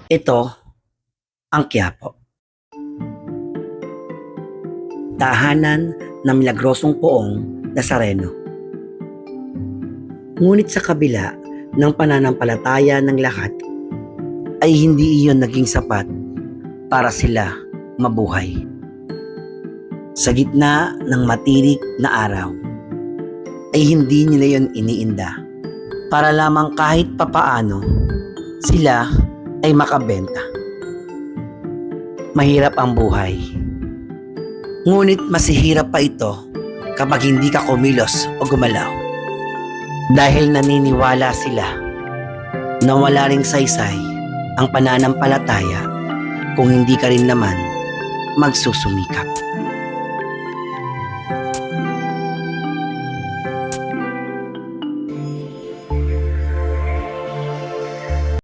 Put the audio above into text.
Ito ang Quiapo. Tahanan ng milagrosong poong Nazareno. Ngunit sa kabila ng pananampalataya ng lahat, ay hindi iyon naging sapat para sila mabuhay. Sa gitna ng matirik na araw, ay hindi nila yon iniinda para lamang kahit papaano sila ay makabenta. Mahirap ang buhay. Ngunit mas hirap pa ito kapag hindi ka kumilos o gumalaw. Dahil naniniwala sila na wala ring saysay ang pananampalataya kung hindi ka rin naman magsusumikap.